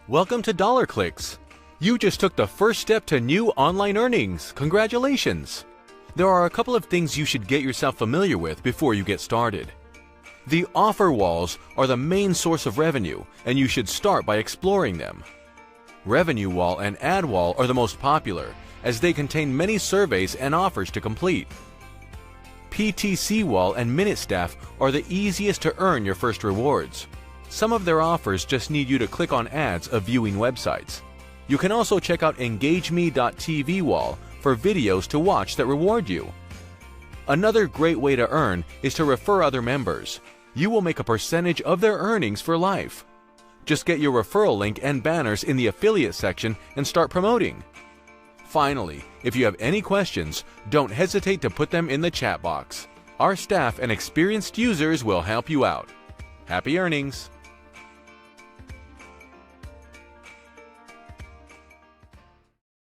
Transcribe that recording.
Welcome to Dollar Clicks. You just took the first step to new online earnings. Congratulations! There are a couple of things you should get yourself familiar with before you get started. The offer walls are the main source of revenue, and you should start by exploring them. Revenue wall and ad wall are the most popular, as they contain many surveys and offers to complete. PTC wall and minute staff are the easiest to earn your first rewards. Some of their offers just need you to click on ads of viewing websites. You can also check out engageme.tv wall for videos to watch that reward you. Another great way to earn is to refer other members. You will make a percentage of their earnings for life. Just get your referral link and banners in the affiliate section and start promoting. Finally, if you have any questions, don't hesitate to put them in the chat box. Our staff and experienced users will help you out. Happy earnings!